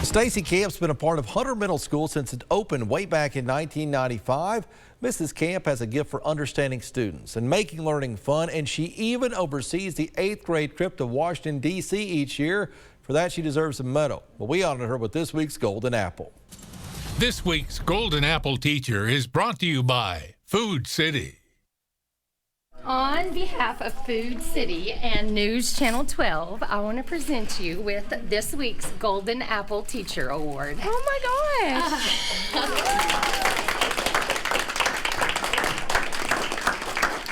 Staci Camp's been a part of Hunter Middle School since it opened way back in 1995. Mrs. Camp has a gift for understanding students and making learning fun, and she even oversees the 8th grade trip to Washington, D.C. each year. For that, she deserves a medal. Well, we honored her with this week's Golden Apple. This week's Golden Apple Teacher is brought to you by Food City. On behalf of Food City and News Channel 12, I want to present you with this week's Golden Apple Teacher Award. Oh my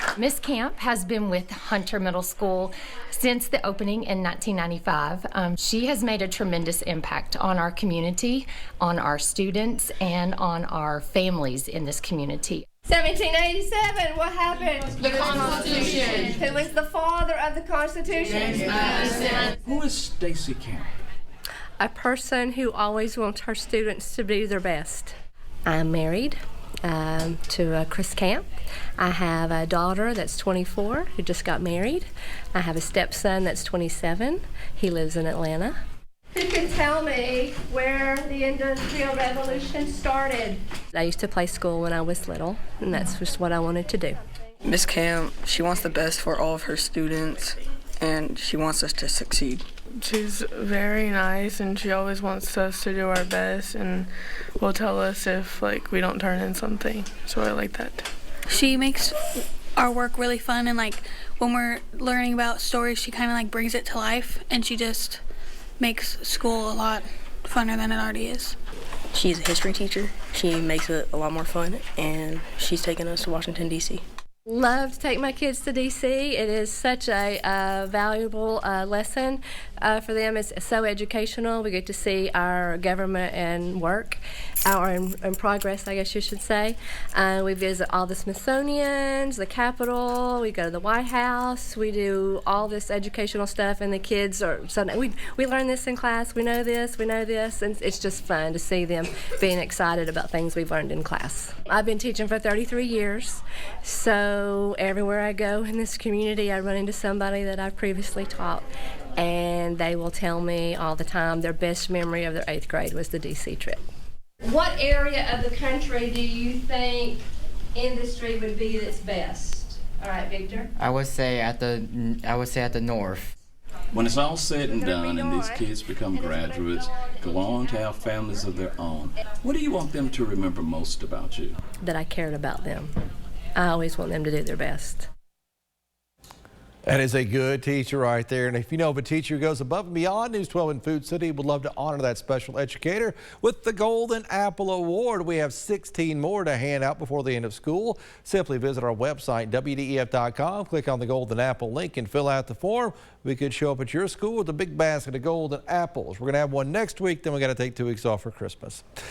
gosh! Miss Camp has been with Hunter Middle School since the opening in 1995. She has made a tremendous impact on our community, on our students, and on our families in this community. 1787, what happened? The Constitution. Who was the father of the Constitution? Who is Staci Camp? A person who always wants her students to do their best. I'm married to Chris Camp. I have a daughter that's 24 who just got married. I have a stepson that's 27. He lives in Atlanta. Who can tell me where the Industrial Revolution started? I used to play school when I was little, and that's just what I wanted to do. Miss Camp, she wants the best for all of her students, and she wants us to succeed. She's very nice, and she always wants us to do our best, and will tell us if we don't turn in something. So I like that. She makes our work really fun, and when we're learning about stories, she kind of brings it to life, and she just makes school a lot funner than it already is. She's a history teacher. She makes it a lot more fun, and she's taking us to Washington, D.C. Love to take my kids to D.C. It is such a valuable lesson for them. It's so educational. We get to see our government and work, our in progress, I guess you should say. We visit all the Smithsonians, the Capitol. We go to the White House. We do all this educational stuff, and the kids are we learn this in class. We know this, and it's just fun to see them being excited about things we've learned in class. I've been teaching for 33 years, so everywhere I go in this community, I run into somebody that I've previously taught, and they will tell me all the time their best memory of their 8th grade was the D.C. trip. What area of the country do you think industry would be its best? All right, Victor. I would say at the north. When it's all said and done and these kids become graduates, go on to have families of their own, what do you want them to remember most about you? That I cared about them. I always want them to do their best. That is a good teacher right there. And if you know of a teacher who goes above and beyond, News 12 and Food City would love to honor that special educator with the Golden Apple Award. We have 16 more to hand out before the end of school. Simply visit our website, WDEF.com, click on the Golden Apple link and fill out the form. We could show up at your school with a big basket of golden apples. We're going to have one next week, then we got to take 2 weeks off for Christmas.